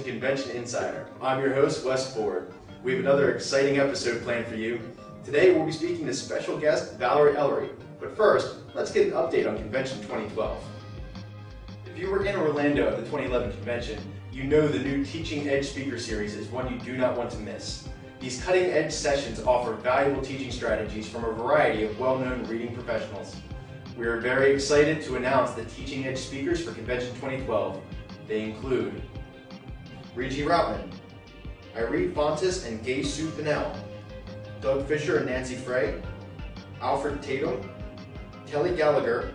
to Convention Insider. I'm your host, Wes Ford. We have another exciting episode planned for you. Today we'll be speaking to special guest Valerie Ellery. But first, let's get an update on Convention 2012. If you were in Orlando at the 2011 convention, you know the new Teaching Edge Speaker Series is one you do not want to miss. These cutting-edge sessions offer valuable teaching strategies from a variety of well-known reading professionals. We are very excited to announce the Teaching Edge speakers for Convention 2012. They include Regie Routman, Irene Fontes and Gay Sue Pinnell, Doug Fisher and Nancy Frey, Alfred Tatum, Kelly Gallagher,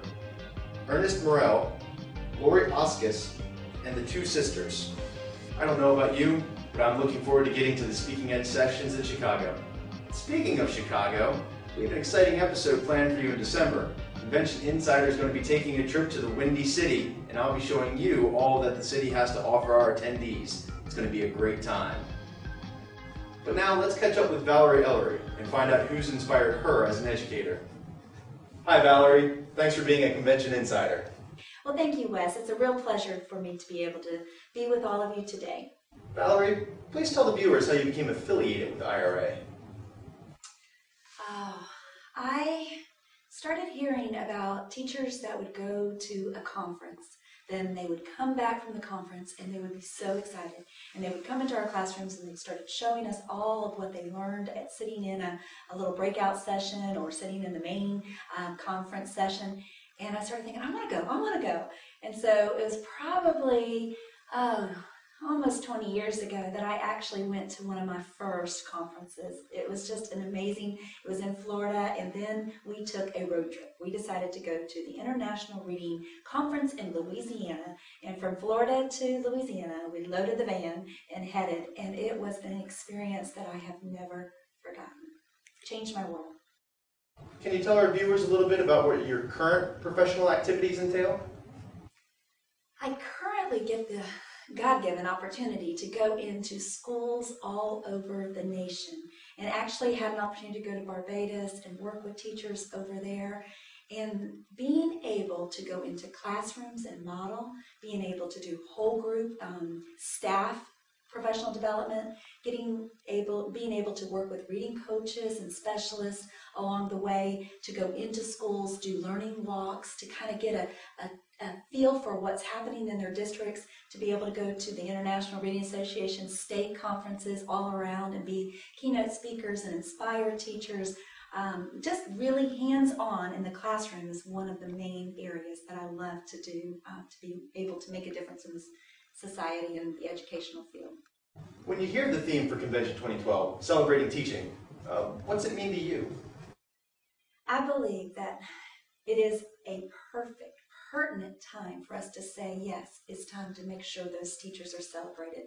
Ernest Morel, Lori Oskis, and the Two Sisters. I don't know about you, but I'm looking forward to getting to the Speaking Edge sessions in Chicago. Speaking of Chicago, we have an exciting episode planned for you in December. Convention Insider is going to be taking a trip to the Windy City, and I'll be showing you all that the city has to offer our attendees. It's going to be a great time. But now let's catch up with Valerie Ellery and find out who's inspired her as an educator. Hi Valerie, thanks for being a Convention Insider. Well, thank you, Wes. It's a real pleasure for me to be able to be with all of you today. Valerie, please tell the viewers how you became affiliated with the IRA. I started hearing about teachers that would go to a conference. Then they would come back from the conference and they would be so excited. And they would come into our classrooms and they started showing us all of what they learned at sitting in a little breakout session or sitting in the main conference session. And I started thinking, I want to go. And so it was probably almost 20 years ago that I actually went to one of my first conferences. It was just an amazing, it was in Florida, and then we took a road trip. We decided to go to the International Reading Conference in Louisiana, and from Florida to Louisiana, we loaded the van and headed, and it was an experience that I have never forgotten. Changed my world. Can you tell our viewers a little bit about what your current professional activities entail? I currently get the God-given opportunity to go into schools all over the nation and actually had an opportunity to go to Barbados and work with teachers over there. And being able to go into classrooms and model, being able to do whole group staff professional development, being able to work with reading coaches and specialists along the way, to go into schools, do learning walks, to kind of get a feel for what's happening in their districts, to be able to go to the International Reading Association state conferences all around and be keynote speakers and inspire teachers. Just really hands-on in the classroom is one of the main areas that I love to do, to be able to make a difference in this society and the educational field. When you hear the theme for Convention 2012, celebrating teaching, what's it mean to you? I believe that it is a perfect, pertinent time for us to say, yes, it's time to make sure those teachers are celebrated.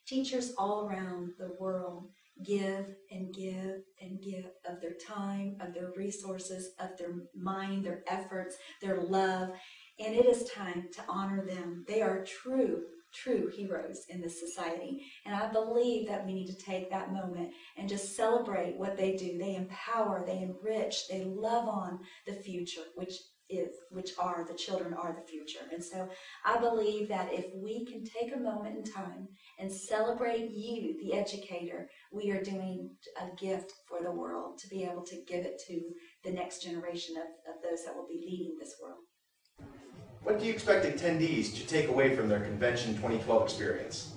Teachers all around the world give and give and give of their time, of their resources, of their mind, their efforts, their love, and it is time to honor them. They are true heroes in this society, and I believe that we need to take that moment and just celebrate what they do. They empower, they enrich, they love on the future, which are the children are the future. And so I believe that if we can take a moment in time and celebrate you, the educator, we are doing a gift for the world to be able to give it to the next generation of those that will be leading this world. What do you expect attendees to take away from their Convention 2012 experience?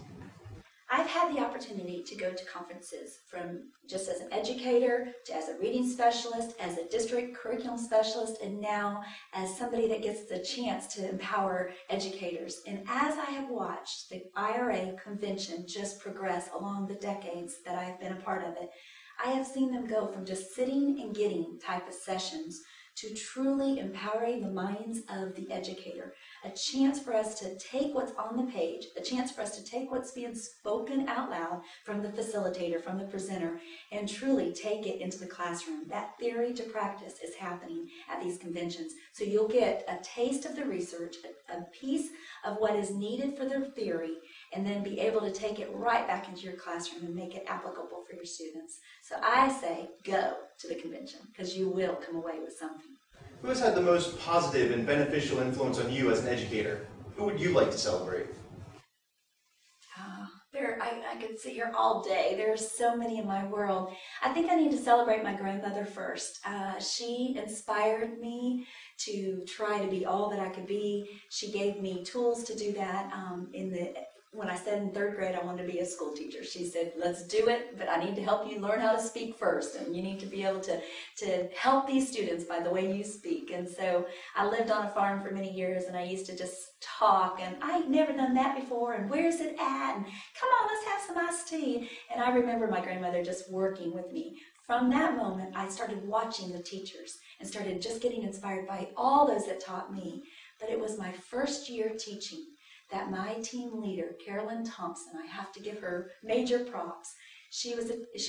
I've had the opportunity to go to conferences from just as an educator to as a reading specialist, as a district curriculum specialist, and now as somebody that gets the chance to empower educators. And as I have watched the IRA convention just progress along the decades that I have been a part of it, I have seen them go from just sitting and getting type of sessions to truly empowering the minds of the educator, a chance for us to take what's on the page, a chance for us to take what's being spoken out loud from the facilitator, from the presenter, and truly take it into the classroom. That theory to practice is happening at these conventions. So you'll get a taste of the research, a piece of what is needed for the theory, and then be able to take it right back into your classroom and make it applicable for your students. So I say go to the convention, because you will come away with something. Who has had the most positive and beneficial influence on you as an educator? Who would you like to celebrate? I could sit here all day. There's so many in my world. I think I need to celebrate my grandmother first. She inspired me to try to be all that I could be. She gave me tools to do that. When I said in third grade I wanted to be a school teacher, she said, let's do it, but I need to help you learn how to speak first, and you need to be able to help these students by the way you speak. And so I lived on a farm for many years, and I used to just talk, and I'd never done that before, and where's it at, and come on, let's have some iced tea. And I remember my grandmother just working with me. From that moment, I started watching the teachers and started just getting inspired by all those that taught me. But it was my first year teaching that my team leader, Carolyn Thompson, I have to give her major props. She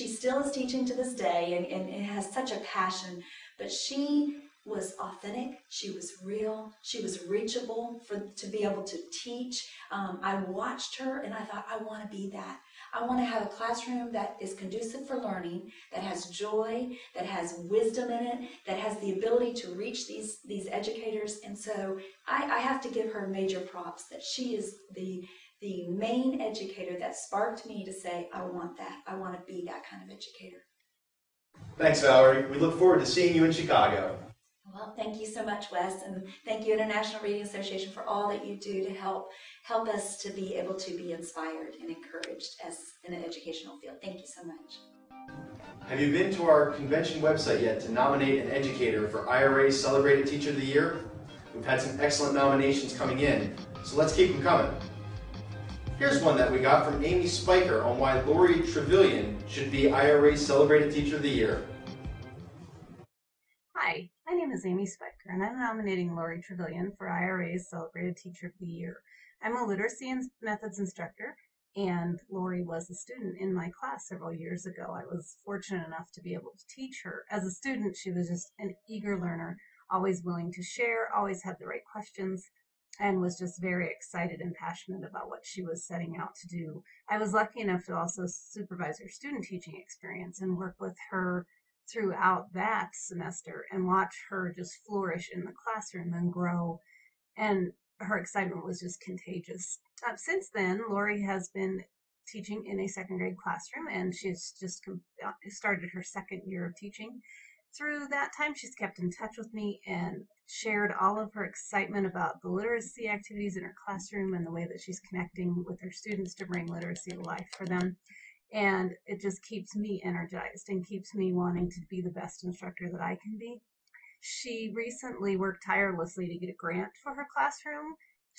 still is teaching to this day and has such a passion, but she was authentic, she was real, she was reachable to be able to teach. I watched her and I thought, I want to be that. I want to have a classroom that is conducive for learning, that has joy, that has wisdom in it, that has the ability to reach these educators. And so I have to give her major props that she is the main educator that sparked me to say, I want that. I want to be that kind of educator. Thanks, Valerie. We look forward to seeing you in Chicago. Well, thank you so much, Wes, and thank you, International Reading Association, for all that you do to help us to be able to be inspired and encouraged as in an educational field. Thank you so much. Have you been to our convention website yet to nominate an educator for IRA's Celebrated Teacher of the Year? We've had some excellent nominations coming in, so let's keep them coming. Here's one that we got from Amy Spiker on why Lori Trevelyan should be IRA's Celebrated Teacher of the Year. Hi, my name is Amy Spiker, and I'm nominating Lori Trevelyan for IRA's Celebrated Teacher of the Year. I'm a literacy and methods instructor, and Lori was a student in my class several years ago. I was fortunate enough to be able to teach her. As a student, she was just an eager learner, always willing to share, always had the right questions, and was just very excited and passionate about what she was setting out to do. I was lucky enough to also supervise her student teaching experience and work with her throughout that semester and watch her just flourish in the classroom and grow, and her excitement was just contagious. Since then, Lori has been teaching in a second grade classroom, and she's just started her second year of teaching. Through that time, she's kept in touch with me and shared all of her excitement about the literacy activities in her classroom and the way that she's connecting with her students to bring literacy to life for them. And it just keeps me energized and keeps me wanting to be the best instructor that I can be. She recently worked tirelessly to get a grant for her classroom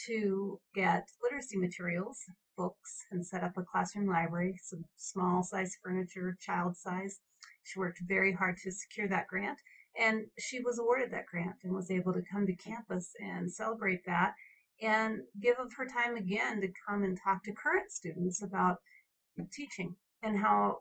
to get literacy materials, books, and set up a classroom library, some small size furniture, child size. She worked very hard to secure that grant, and she was awarded that grant and was able to come to campus and celebrate that and give of her time again to come and talk to current students about teaching and how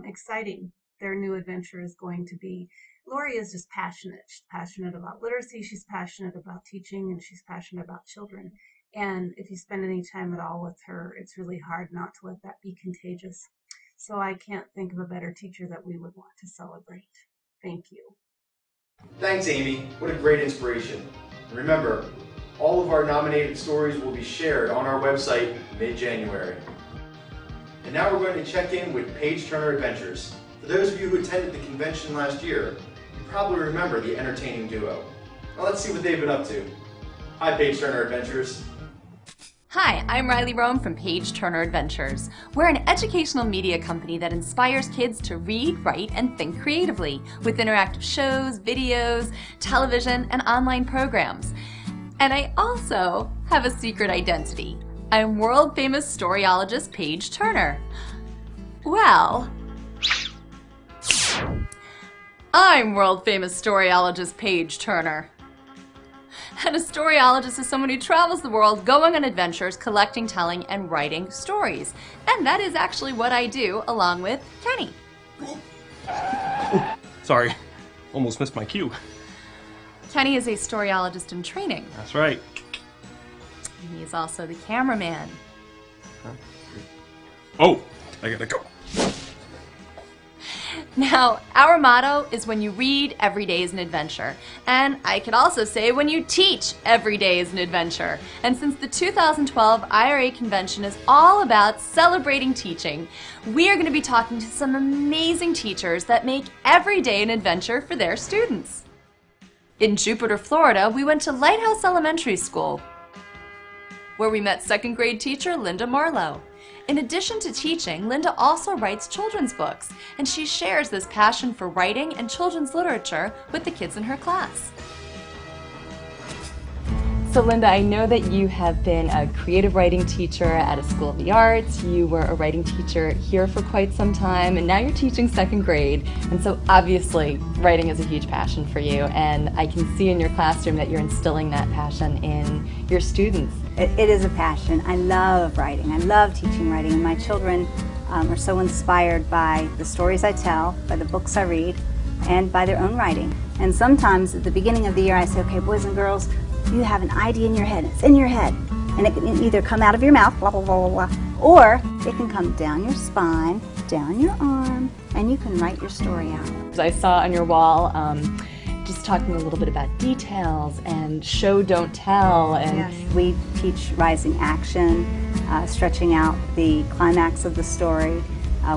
exciting their new adventure is going to be. Lori is just passionate. She's passionate about literacy, she's passionate about teaching, and she's passionate about children. And if you spend any time at all with her, it's really hard not to let that be contagious. So I can't think of a better teacher that we would want to celebrate. Thank you. Thanks, Amy. What a great inspiration. And remember, all of our nominated stories will be shared on our website mid-January. And now we're going to check in with Page Turner Adventures. For those of you who attended the convention last year, you probably remember the entertaining duo. Now let's see what they've been up to. Hi, Page Turner Adventures. Hi, I'm Riley Rome from Page Turner Adventures. We're an educational media company that inspires kids to read, write, and think creatively with interactive shows, videos, television, and online programs. And I also have a secret identity. I'm world-famous storyologist Page Turner. Well, I'm world-famous storyologist Page Turner. And a storyologist is someone who travels the world going on adventures, collecting, telling, and writing stories. And that is actually what I do along with Kenny. Sorry, almost missed my cue. Kenny is a storyologist in training. That's right. He is also the cameraman. Oh, I gotta go. Now, our motto is when you read, every day is an adventure. And I could also say when you teach, every day is an adventure. And since the 2012 IRA Convention is all about celebrating teaching, we are going to be talking to some amazing teachers that make every day an adventure for their students. In Jupiter, Florida, we went to Lighthouse Elementary School, where we met second grade teacher Linda Marlowe. In addition to teaching, Linda also writes children's books, and she shares this passion for writing and children's literature with the kids in her class. So Linda, I know that you have been a creative writing teacher at a school of the arts. You were a writing teacher here for quite some time, and now you're teaching second grade. And so obviously, writing is a huge passion for you, and I can see in your classroom that you're instilling that passion in your students. It is a passion. I love writing. I love teaching writing, and my children are so inspired by the stories I tell, by the books I read, and by their own writing. And sometimes at the beginning of the year I say, okay, boys and girls, you have an idea in your head. It's in your head. And it can either come out of your mouth, blah, blah, blah, blah, blah, or it can come down your spine, down your arm, and you can write your story out. I saw on your wall just talking a little bit about details and show, don't tell. And yes. We teach rising action, stretching out the climax of the story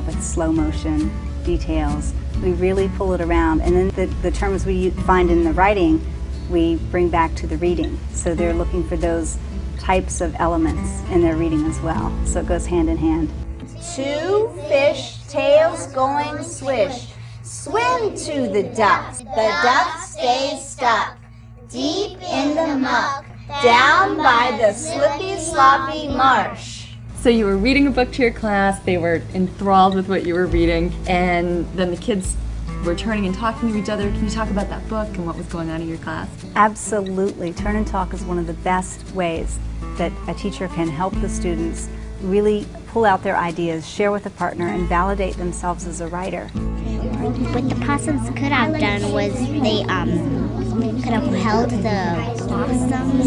with slow motion details. We really pull it around, and then the terms we find in the writing we bring back to the reading. So they're looking for those types of elements in their reading as well. So it goes hand in hand. Two fish, tails going swish, swim to the duck. The duck stays stuck, deep in the muck, down by the slippy, sloppy marsh. So you were reading a book to your class, they were enthralled with what you were reading, and then the kids were turning and talking to each other. Can you talk about that book and what was going on in your class? Absolutely. Turn and talk is one of the best ways that a teacher can help the students really pull out their ideas, share with a partner, and validate themselves as a writer. What the possums could have done was they could have held the blossoms,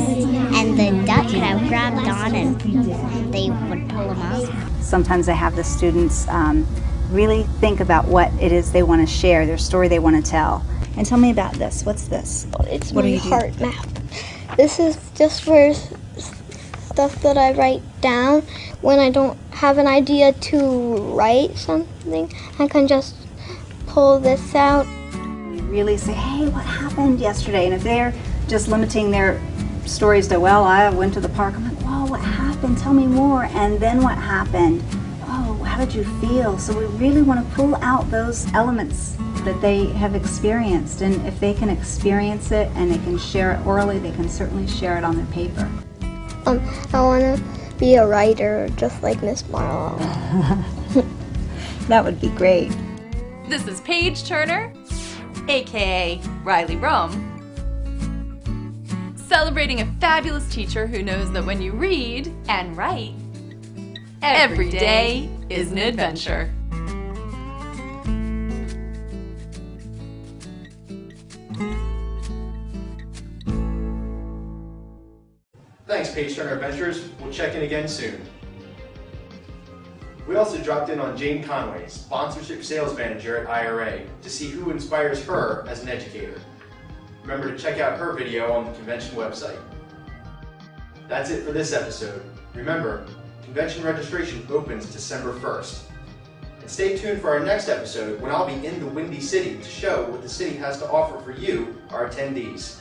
and the duck could have grabbed on and they would pull them up. Sometimes I have the students really think about what it is they want to share, their story they want to tell. And tell me about this. What's this? It's my heart map. This is just for stuff that I write down when I don't have an idea to write something. I can just pull this out. We really say, hey, what happened yesterday? And if they're just limiting their stories to, well, I went to the park, I'm like, whoa, what happened? Tell me more. And then what happened? Oh, how did you feel? So we really want to pull out those elements that they have experienced, and if they can experience it and they can share it orally, they can certainly share it on their paper. I want to be a writer just like Miss Marlowe. That would be great. This is Paige Turner, aka Riley Rome, celebrating a fabulous teacher who knows that when you read and write, every day is an adventure. Thanks, Page Turner Adventures. We'll check in again soon. We also dropped in on Jane Conway, Sponsorship Sales Manager at IRA, to see who inspires her as an educator. Remember to check out her video on the convention website. That's it for this episode. Remember, convention registration opens December 1st. And stay tuned for our next episode when I'll be in the Windy City to show what the city has to offer for you, our attendees.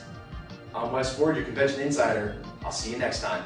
I'm Wes Ford, your Convention Insider. I'll see you next time.